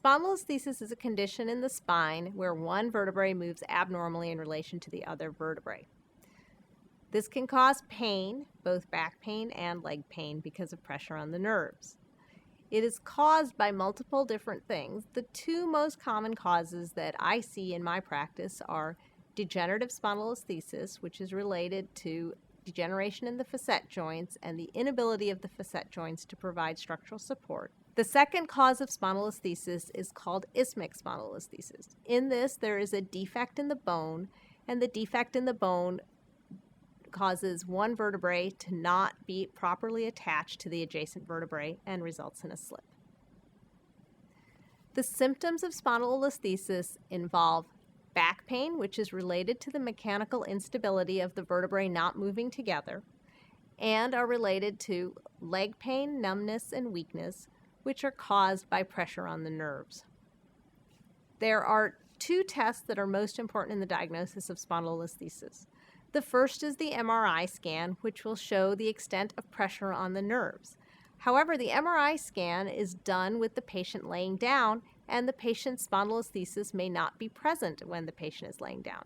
Spondylolisthesis is a condition in the spine where one vertebrae moves abnormally in relation to the other vertebrae. This can cause pain, both back pain and leg pain, because of pressure on the nerves. It is caused by multiple different things. The two most common causes that I see in my practice are degenerative spondylolisthesis, which is related to degeneration in the facet joints and the inability of the facet joints to provide structural support. The second cause of spondylolisthesis is called isthmic spondylolisthesis. In this, there is a defect in the bone, and the defect in the bone causes one vertebrae to not be properly attached to the adjacent vertebrae and results in a slip. The symptoms of spondylolisthesis involve back pain, which is related to the mechanical instability of the vertebrae not moving together, and are related to leg pain, numbness, and weakness, which are caused by pressure on the nerves. There are two tests that are most important in the diagnosis of spondylolisthesis. The first is the MRI scan, which will show the extent of pressure on the nerves. However, the MRI scan is done with the patient laying down, and the patient's spondylolisthesis may not be present when the patient is laying down.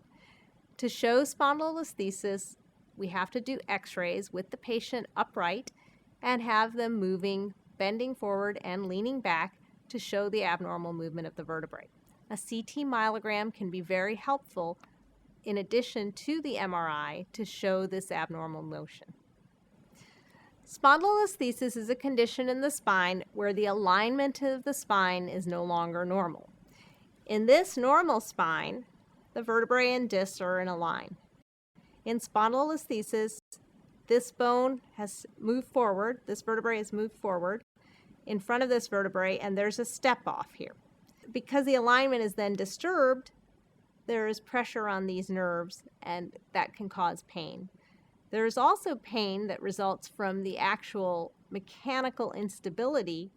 To show spondylolisthesis, we have to do x-rays with the patient upright and have them moving, bending forward and leaning back to show the abnormal movement of the vertebrae. A CT myelogram can be very helpful in addition to the MRI to show this abnormal motion. Spondylolisthesis is a condition in the spine where the alignment of the spine is no longer normal. In this normal spine, the vertebrae and discs are in a line. In spondylolisthesis, this bone has moved forward, this vertebrae has moved forward in front of this vertebrae, and there's a step off here. Because the alignment is then disturbed, there is pressure on these nerves, and that can cause pain. There is also pain that results from the actual mechanical instability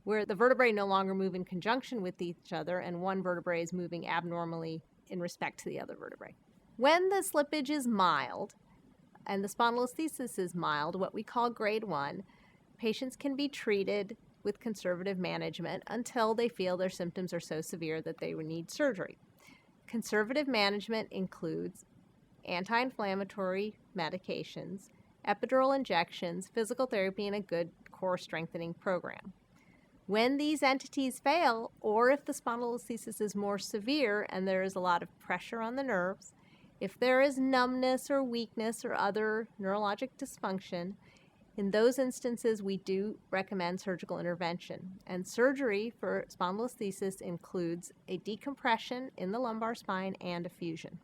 where the vertebrae no longer move in conjunction with each other and one vertebrae is moving abnormally in respect to the other vertebrae. When the slippage is mild and the spondylolisthesis is mild, what we call grade 1, patients can be treated with conservative management until they feel their symptoms are so severe that they would need surgery. Conservative management includes anti-inflammatory medications, epidural injections, physical therapy, and a good core strengthening program. When these entities fail, or if the spondylolisthesis is more severe and there is a lot of pressure on the nerves, if there is numbness or weakness or other neurologic dysfunction, in those instances we do recommend surgical intervention. And surgery for spondylolisthesis includes a decompression in the lumbar spine and a fusion.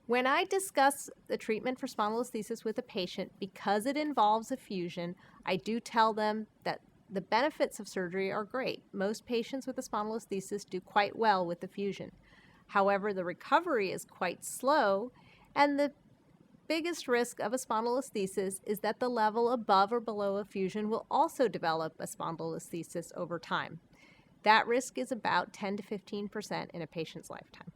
When I discuss the treatment for spondylolisthesis with a patient, because it involves a fusion, I do tell them that the benefits of surgery are great. Most patients with a spondylolisthesis do quite well with the fusion. However, the recovery is quite slow, and the biggest risk of a spondylolisthesis is that the level above or below a fusion will also develop a spondylolisthesis over time. That risk is about 10 to 15% in a patient's lifetime.